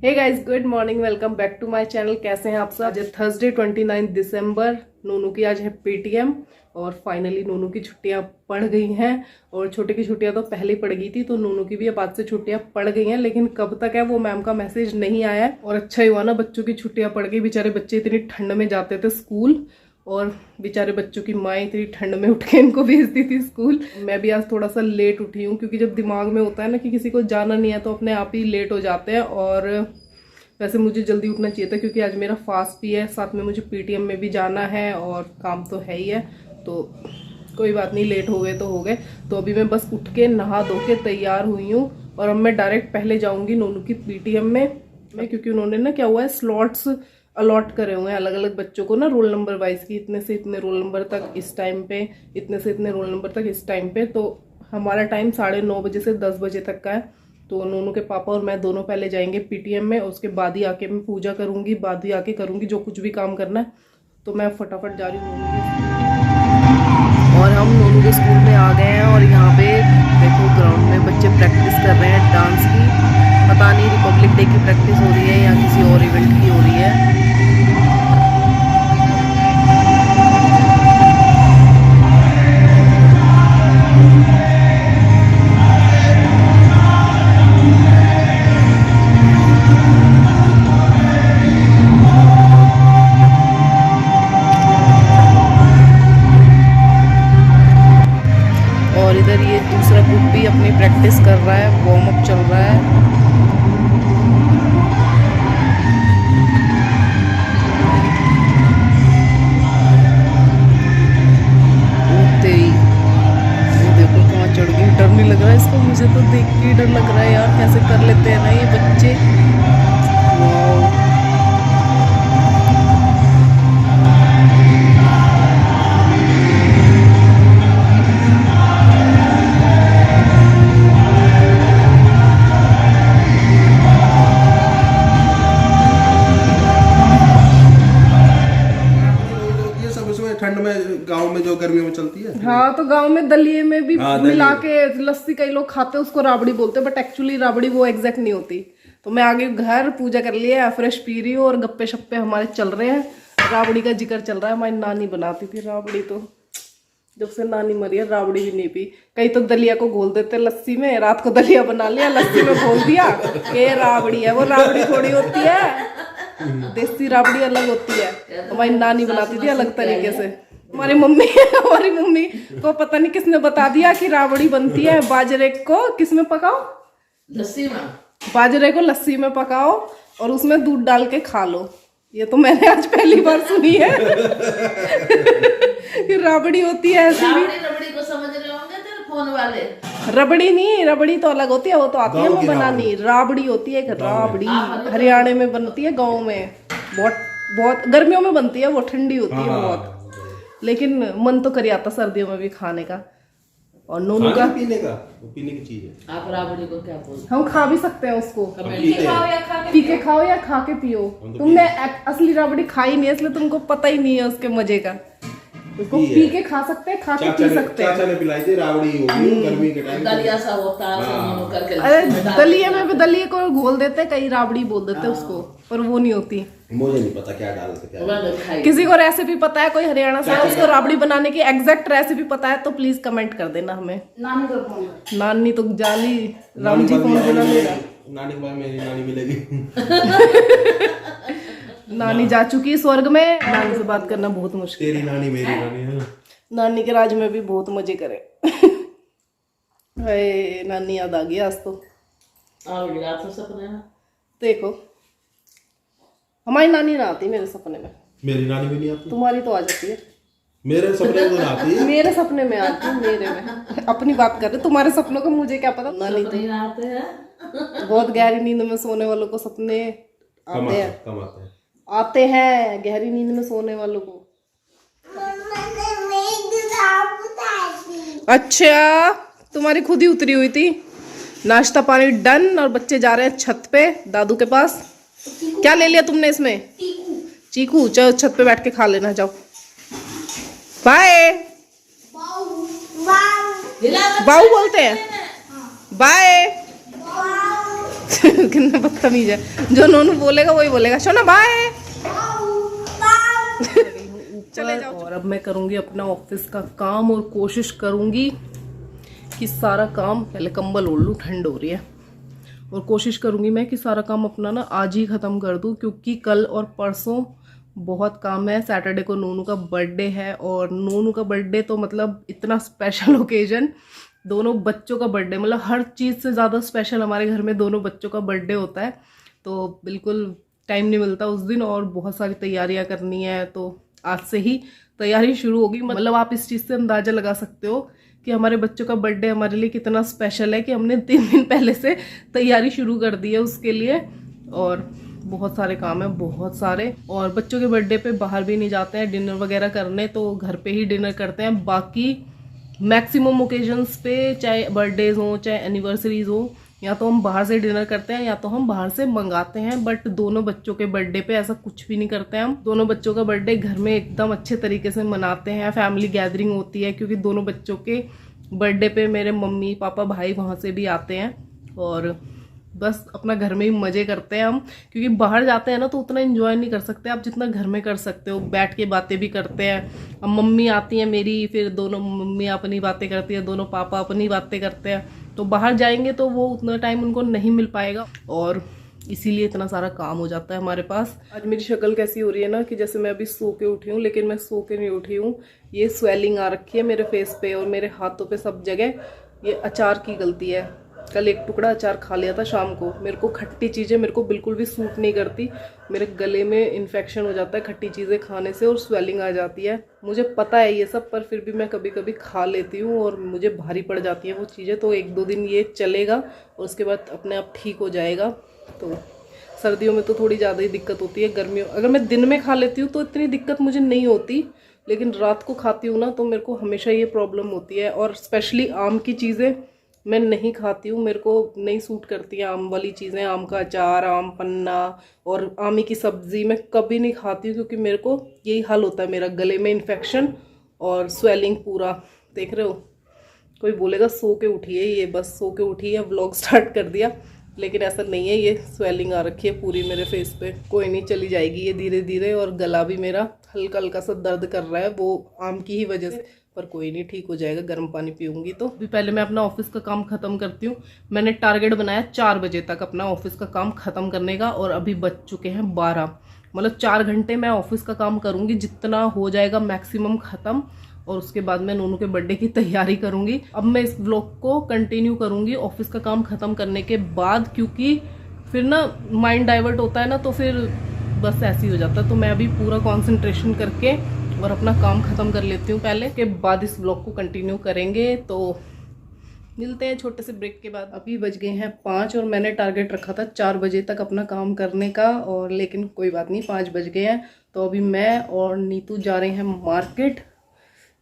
Hey guys, good morning, welcome back to my channel. कैसे हैं आप सब। आज थर्सडे 29 दिसंबर। नोनू की आज है पेटीएम और फाइनली नोनू की छुट्टियां पड़ गई हैं। और छोटे की छुट्टियां तो पहले ही पड़ गई थी, तो नोनू की भी अब आज से छुट्टियां पड़ गई हैं, लेकिन कब तक है वो मैम का मैसेज नहीं आया है। और अच्छा ही हुआ ना, बच्चों की छुट्टियां पड़ गई। बेचारे बच्चे इतनी ठंड में जाते थे स्कूल और बेचारे बच्चों की माँ इतनी ठंड में उठ के इनको भेजती थी स्कूल। मैं भी आज थोड़ा सा लेट उठी हूँ, क्योंकि जब दिमाग में होता है ना कि किसी को जाना नहीं है तो अपने आप ही लेट हो जाते हैं। और वैसे मुझे जल्दी उठना चाहिए था, क्योंकि आज मेरा फास्ट भी है, साथ में मुझे पीटीएम में भी जाना है और काम तो है ही है। तो कोई बात नहीं, लेट हो गए तो हो गए। तो अभी मैं बस उठ के नहा धो के तैयार हुई हूँ और अब मैं डायरेक्ट पहले जाऊँगी नोनू की पीटीएम में, क्योंकि उन्होंने ना क्या हुआ है, स्लॉट्स अलॉट करे हुए हैं अलग अलग बच्चों को ना, रोल नंबर वाइज की। इतने से इतने रोल नंबर तक इस टाइम पे, इतने से इतने रोल नंबर तक इस टाइम पे। तो हमारा टाइम 9:30 बजे से 10 बजे तक का है। तो नोनू के पापा और मैं दोनों पहले जाएंगे पीटीएम में, उसके बाद ही आके मैं पूजा करूंगी, बाद ही आके करूंगी जो कुछ भी काम करना है। तो मैं फटाफट जा रही हूँ नोनू के। और हम नोनू के स्कूल में आ गए हैं और यहाँ पे देखो ग्राउंड में बच्चे प्रैक्टिस कर रहे हैं डांस की। पता नहीं रिपब्लिक डे की प्रैक्टिस हो रही है या किसी और इवेंट की हो रही है। और इधर ये दूसरा ग्रुप भी अपनी प्रैक्टिस कर रहा है, वार्म अप चल रहा है। देखो कहाँ चढ़ गई, डर नहीं लग रहा है इसको? मुझे तो देख के डर लग रहा है यार, कैसे कर लेते हैं ना ये बच्चे। वाओ, ठंड में गांव में जो गर्मियों में चलती है। हाँ, तो गांव में दलिये में भी मिला के लस्सी कई लोग खाते हैं, उसको राबड़ी बोलते हैं, बट एक्चुअली राबड़ी वो एग्जैक्ट नहीं होती। तो मैं आगे घर पूजा कर लिया, फ्रेश पी रही हूँ और गप्पे शप्पे हमारे चल रहे हैं। राबड़ी का जिक्र चल रहा है, हमारी नानी बनाती थी राबड़ी, तो जब से नानी मरी है राबड़ी भी नहीं पी। कई तो दलिया को घोल देते लस्सी में, रात को दलिया बना लिया, लस्सी में घोल दिया, ये राबड़ी है। वो राबड़ी थोड़ी होती है, देसी राबड़ी अलग होती है। हमारी नानी बनाती थी अलग तरीके से। हमारी मम्मी को पता नहीं किसने बता दिया कि राबड़ी बनती है बाजरे को किसमें पकाओ, लस्सी में। बाजरे को लस्सी में पकाओ और उसमें दूध डाल के खा लो। ये तो मैंने आज पहली बार सुनी है कि राबड़ी होती है ऐसी भी। रबड़ी को समझ रहे होंगे तेरे फोन वाले। रबड़ी नहीं, रबड़ी तो अलग होती है, वो तो आती है मैं बनानी। राबड़ी होती है एक राबड़ी, हरियाणा में बनती है, गाँव में बहुत गर्मियों में बनती है, वो ठंडी होती है बहुत। लेकिन मन तो कर आता सर्दियों में भी खाने का। और नोनू का पीने की चीज है। आप राबड़ी को क्या बोलते? हम खा भी सकते हैं उसको, पी के खाओ या खा के पियो। तुमने असली राबड़ी खाई नहीं है, इसलिए तुमको पता ही नहीं है उसके मजे का। उसको पी के खा सकते हैं, खा के पी सकते हैं। चाचा ने पिलाई थी राबड़ी, गर्मी के टाइम दलिया सा होता है करके। अरे दलिये में भी दलिये को घोल देते, कई राबड़ी बोल देते उसको, पर वो नहीं होती। मुझे नहीं पता क्या डालते क्या। किसी को रेसिपी पता है, कोई हरियाणा से है, उसको राबड़ी बनाने की एग्जैक्ट रेसिपी पता है तो प्लीज कमेंट कर देना हमें। नानी तो जाली राम जी फोन देना मेरा। नानी के बाद मेरी नानी मिलेगी। नानी जा चुकी स्वर्ग में, नानी से बात करना बहुत मुश्किल। तेरी नानी मेरी नानी है। नानी के राज में भी बहुत मजे करे। नानी याद आ गई आज तो। सपने में देखो हमारी नानी ना आती मेरे सपने में। मेरी नानी भी नहीं आती। तुम्हारी तो आ जाती है। मेरे सपने में आती है। मेरे सपने में आती है, मेरे में। अपनी बात कर रहे, तुम्हारे सपनों का मुझे क्या पता। नानी तो आते हैं। बहुत गहरी नींद में सोने वालों को सपने आते हैं, कम आते हैं, आते हैं गहरी नींद में सोने वालों को। अच्छा, तुम्हारी खुद ही उतरी हुई थी। नाश्ता पानी डन और बच्चे जा रहे हैं छत पे दादू के पास। क्या ले लिया तुमने इसमें? चीकू। चलो छत पे बैठ के खा लेना, जाओ। बाय। बाऊ बोलते हैं, बाय। कितना बदतमीज है, जो नोनू बोलेगा वही बोलेगा। सोना बाय। चले जाओ। और अब मैं करूंगी अपना ऑफिस का काम और कोशिश करूंगी कि सारा काम, पहले कंबल ओढ़ लूँ, ठंड हो रही है, और कोशिश करूंगी मैं कि सारा काम अपना ना आज ही ख़त्म कर दूं, क्योंकि कल और परसों बहुत काम है। सैटरडे को नोनू का बर्थडे है, और नोनू का बर्थडे तो मतलब इतना स्पेशल ओकेजन, दोनों बच्चों का बर्थडे, मतलब हर चीज़ से ज़्यादा स्पेशल हमारे घर में दोनों बच्चों का बर्थडे होता है। तो बिल्कुल टाइम नहीं मिलता उस दिन, और बहुत सारी तैयारियाँ करनी है। तो आज से ही तैयारी शुरू होगी। मतलब आप इस चीज़ से अंदाज़ा लगा सकते हो कि हमारे बच्चों का बर्थडे हमारे लिए कितना स्पेशल है, कि हमने 3 दिन पहले से तैयारी शुरू कर दी है उसके लिए। और बहुत सारे काम है, बहुत सारे। और बच्चों के बर्थडे पे बाहर भी नहीं जाते हैं डिनर वगैरह करने, तो घर पे ही डिनर करते हैं। बाकी मैक्सिमम ओकेजन्स पे, चाहे बर्थडेज हो चाहे एनिवर्सरीज हो, या तो हम बाहर से डिनर करते हैं या तो हम बाहर से मंगाते हैं। बट दोनों बच्चों के बर्थडे पे ऐसा कुछ भी नहीं करते हैं हम। दोनों बच्चों का बर्थडे घर में एकदम अच्छे तरीके से मनाते हैं, फैमिली गैदरिंग होती है, क्योंकि दोनों बच्चों के बर्थडे पे मेरे मम्मी पापा भाई वहाँ से भी आते हैं, और बस अपना घर में ही मज़े करते हैं हम। क्योंकि बाहर जाते हैं ना तो उतना एंजॉय नहीं कर सकते आप जितना घर में कर सकते हो, बैठ के बातें भी करते हैं। अब मम्मी आती हैं मेरी, फिर दोनों मम्मी अपनी बातें करती है, दोनों पापा अपनी बातें करते हैं। तो बाहर जाएंगे तो वो उतना टाइम उनको नहीं मिल पाएगा, और इसीलिए इतना सारा काम हो जाता है हमारे पास। आज मेरी शक्ल कैसी हो रही है ना, कि जैसे मैं अभी सो के उठी हूँ, लेकिन मैं सो के नहीं उठी हूँ। ये स्वेलिंग आ रखी है मेरे फेस पे और मेरे हाथों पे सब जगह। ये अचार की गलती है। कल एक टुकड़ा अचार खा लिया था शाम को। मेरे को खट्टी चीज़ें मेरे को बिल्कुल भी सूट नहीं करती। मेरे गले में इन्फेक्शन हो जाता है खट्टी चीज़ें खाने से, और स्वेलिंग आ जाती है। मुझे पता है ये सब, पर फिर भी मैं कभी कभी खा लेती हूँ और मुझे भारी पड़ जाती है वो चीज़ें। तो 1-2 दिन ये चलेगा और उसके बाद अपने आप ठीक हो जाएगा। तो सर्दियों में तो थोड़ी ज़्यादा ही दिक्कत होती है। गर्मियों अगर मैं दिन में खा लेती हूँ तो इतनी दिक्कत मुझे नहीं होती, लेकिन रात को खाती हूँ ना तो मेरे को हमेशा ये प्रॉब्लम होती है। और स्पेशली आम की चीज़ें मैं नहीं खाती हूँ, मेरे को नहीं सूट करती हैं आम वाली चीज़ें। आम का अचार, आम पन्ना और आमी की सब्ज़ी मैं कभी नहीं खाती हूँ, क्योंकि मेरे को यही हाल होता है, मेरा गले में इन्फेक्शन और स्वेलिंग पूरा। देख रहे हो, कोई बोलेगा सो के उठी है, ये बस सो के उठी है, व्लॉग स्टार्ट कर दिया, लेकिन ऐसा नहीं है। ये स्वेलिंग आ रखी है पूरी मेरे फेस पे। कोई नहीं, चली जाएगी ये धीरे धीरे। और गला भी मेरा हल्का हल्का सा दर्द कर रहा है, वो आम की ही वजह से, पर कोई नहीं, ठीक हो जाएगा। गर्म पानी पीऊंगी तो। अभी पहले मैं अपना ऑफिस का काम ख़त्म करती हूँ। मैंने टारगेट बनाया 4 बजे तक अपना ऑफिस का काम ख़त्म करने का, और अभी बज चुके हैं 12। मतलब 4 घंटे मैं ऑफिस का काम करूँगी, जितना हो जाएगा मैक्सिमम ख़त्म। और उसके बाद मैं नोनू के बर्थडे की तैयारी करूँगी। अब मैं इस व्लॉग को कंटिन्यू करूँगी ऑफिस का काम ख़त्म करने के बाद, क्योंकि फिर ना माइंड डाइवर्ट होता है ना, तो फिर बस ऐसे ही हो जाता है। तो मैं अभी पूरा कॉन्सेंट्रेशन करके और अपना काम ख़त्म कर लेती हूँ पहले, के बाद इस व्लॉग को कंटिन्यू करेंगे। तो मिलते हैं छोटे से ब्रेक के बाद। अभी बज गए हैं 5 और मैंने टारगेट रखा था 4 बजे तक अपना काम करने का, और लेकिन कोई बात नहीं, 5 बज गए हैं। तो अभी मैं और नीतू जा रहे हैं मार्केट।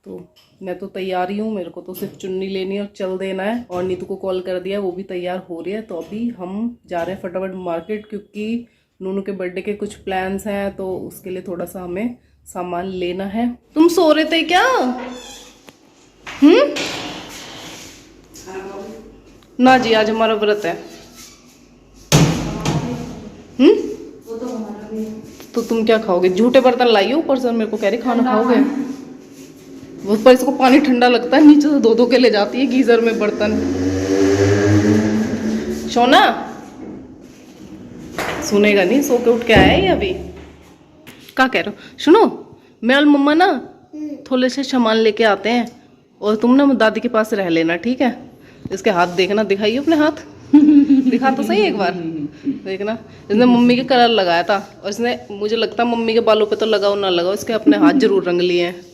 तो मैं तो तैयार ही हूँ, मेरे को तो सिर्फ चुन्नी लेनी है और चल देना है। और नीतू को कॉल कर दिया, वो भी तैयार हो रही है। तो अभी हम जा रहे हैं फटाफट मार्केट, क्योंकि नूनू के बर्थडे के कुछ प्लान्स हैं, तो उसके लिए थोड़ा सा हमें सामान लेना है। तुम सो रहे थे क्या? ना जी, आज हमारा व्रत है। तो तुम क्या खाओगे? झूठे बर्तन लाइए ऊपर से, मेरे को कह रही खाना खाओगे। वो पर इसको पानी ठंडा लगता है, नीचे से 2-2 के ले जाती है गीजर में बर्तन। सोना सुनेगा नहीं, सो के उठ के आया है ये अभी। क्या कह रहे हो? सुनो, मैं और मम्मा ना थोड़े से सामान लेके आते हैं, और तुम ना दादी के पास रह लेना, ठीक है? इसके हाथ देखना, दिखाइए अपने हाथ। दिखा तो सही एक बार, देखना। इसने मम्मी के कलर लगाया था, और इसने, मुझे लगता है मम्मी के बालों पे तो लगाओ ना लगाओ, इसके अपने हाथ जरूर रंग लिए हैं।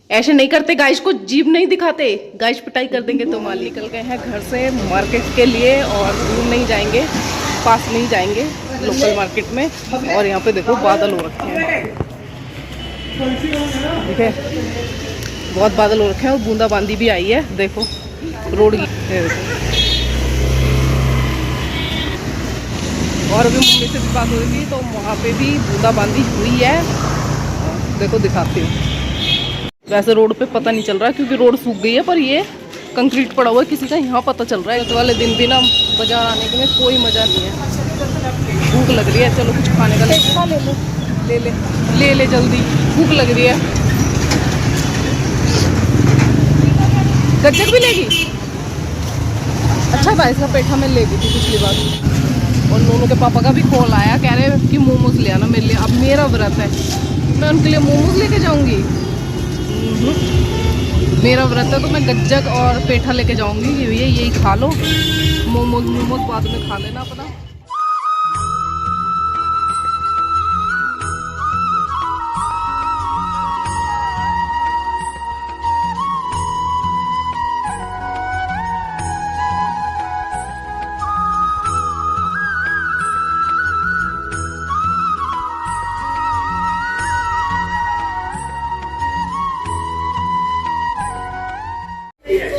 ऐसे नहीं करते गाइस को, जीभ नहीं दिखाते, गाइस पिटाई कर देंगे। तो माल निकल गए हैं घर से मार्केट के लिए, और दूर नहीं जाएंगे, पास में ही जाएंगे लोकल मार्केट में। और यहाँ पे देखो बादल हो रखे हैं, ठीक है, बहुत बादल हो रखे हैं, और बूंदाबांदी भी आई है। देखो रोड की, और अभी मम्मी से भी बात हो रही थी, तो वहाँ पे भी बूंदाबांदी हुई है। देखो दिखाती हूँ। वैसे रोड पे पता नहीं चल रहा क्योंकि रोड सूख गई है, पर ये कंक्रीट पड़ा हुआ है किसी का, यहाँ पता चल रहा है। तो वाले दिन भी ना बाजार आने के में कोई मज़ा नहीं है। भूख लग रही है, चलो कुछ खाने का ले ले जल्दी, भूख लग रही है। गज्जक भी लेगी? अच्छा था इसका पेठा, मैं ले गई थी पिछली बार। और नोनू के पापा का भी कॉल आया, कह रहे कि मोमोज ले आना मेरे लिए। अब मेरा व्रत है, मैं उनके लिए मोमोज लेके जाऊंगी? मेरा व्रत है तो मैं गज्जक और पेठा लेके जाऊंगी कि भैया यही खा लो, मोमोज बाद में खा लेना अपना।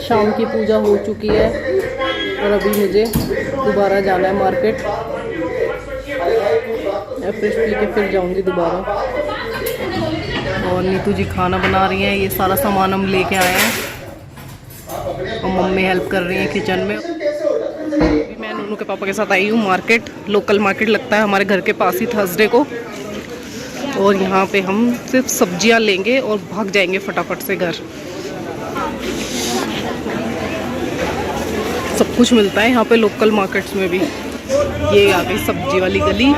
शाम की पूजा हो चुकी है और अभी मुझे दोबारा जाना है मार्केट। फ्रेश पी के फिर जाऊंगी दोबारा। और नीतू जी खाना बना रही हैं, ये सारा सामान हम लेके आए हैं और मम्मी हेल्प कर रही हैं किचन में। अभी मैं नूनू के पापा के साथ आई हूँ मार्केट। लोकल मार्केट लगता है हमारे घर के पास ही थर्सडे को, और यहाँ पे हम सिर्फ सब्जियाँ लेंगे और भाग जाएंगे फटाफट से घर। सब कुछ मिलता है यहाँ पे लोकल मार्केट्स में भी। ये आ गई सब्जी वाली गली।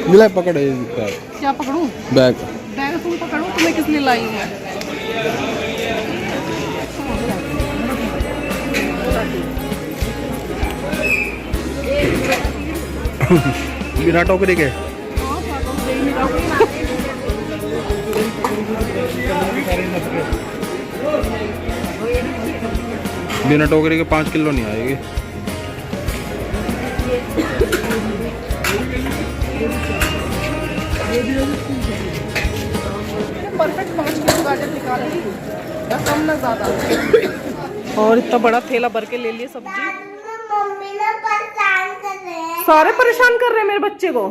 मिला पकड़े क्या पकड़ूं? बैग। बैग तुम पकड़ो, तुम्हें किस लिए लाई हूँ मैं? बिना टोकरी के बिना टोकरी के 5 किलो नहीं आएगी। परफेक्ट 5 किलो गाजर निकाल ली, या कम ना ज़्यादा। और इतना बड़ा थैला भर के ले लिए सब्जी। मम्मी ने परेशान कर रहे हैं। सारे परेशान कर रहे हैं मेरे बच्चे को।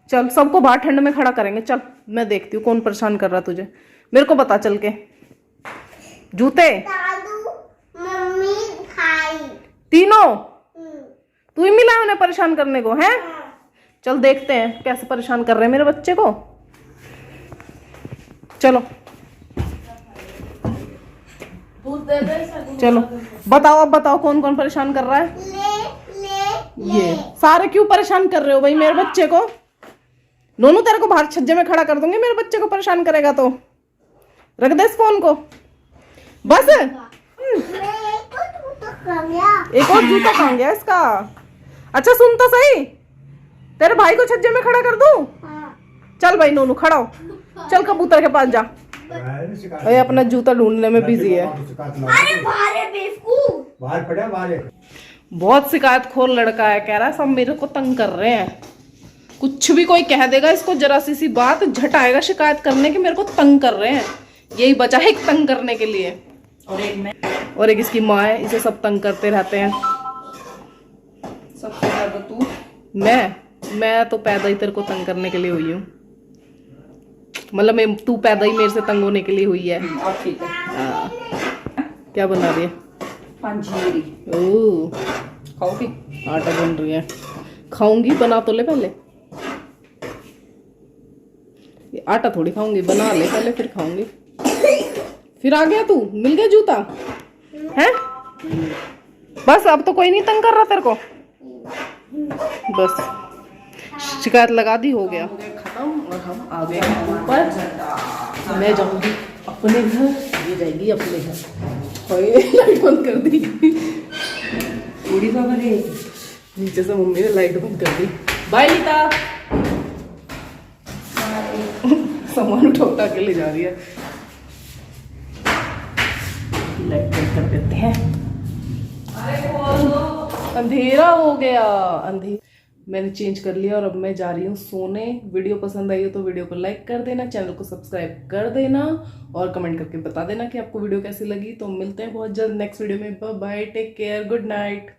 चल सबको बाहर ठंड में खड़ा करेंगे। चल मैं देखती हूँ कौन परेशान कर रहा तुझे, मेरे को बता चल के। जूते दादू, मम्मी, भाई तीनों तू ही मिला है उन्हें परेशान करने को, हैं? चल देखते हैं कैसे परेशान कर रहे हैं मेरे बच्चे को। चलो चलो बताओ, अब बताओ कौन कौन परेशान कर रहा है। ये सारे क्यों परेशान कर रहे हो भाई मेरे बच्चे को? नोनू तेरे को बाहर छज्जे में खड़ा कर दूंगी, मेरे बच्चे को परेशान करेगा तो। रख दे इस फोन को बस। एक और जूता कहाँ गया इसका? अच्छा सुन तो सही, तेरे भाई को छज्जे में खड़ा कर दूं? चल भाई नोनू खड़ा हो, चल कबूतर के पास जा। भाई अपना जूता ढूंढने में बिजी है। बहुत शिकायतखोर लड़का है, कह रहा है सब मेरे को तंग कर रहे हैं। कुछ भी कोई कह देगा इसको, जरा सी बात झट आएगा शिकायत करने की, मेरे को तंग कर रहे हैं। यही बचा है एक तंग करने के लिए। और एक इसकी माँ है, इसे सब तंग करते रहते हैं। सबसे ज्यादा तू। मैं तो पैदा ही तेरे को तंग करने के लिए हुई हूँ। मतलब तू पैदा ही मेरे से तंग होने के लिए हुई है। ठीक है। क्या बना रही है? पंजीरी। ओह खाओगी? आटा बन रही है। खाऊंगी, बना तो ले पहले। ये आटा थोड़ी खाऊंगी, बना ले पहले फिर खाऊंगी। फिर आ गया तू, मिल गया जूता है? बस अब तो कोई नहीं तंग कर रहा तेरे को। बस शिकायत लगा दी, हो गया खत्म। और हम आ गए ऊपर। मैं जाऊंगी अपने घर, ये जाएगी अपने घर। लाइट बंद कर दी। पूरी खबर है, नीचे से मम्मी ने लाइट बंद कर दी। बाय नीता। सामान उठा के ले जा रही है। लाइट बंद कर देते हैं। अंधेरा हो गया। मैंने चेंज कर लिया और अब मैं जा रही हूँ सोने। वीडियो पसंद आई हो तो वीडियो को लाइक कर देना, चैनल को सब्सक्राइब कर देना और कमेंट करके बता देना कि आपको वीडियो कैसी लगी। तो मिलते हैं बहुत जल्द नेक्स्ट वीडियो में। Bye bye, take care, good night.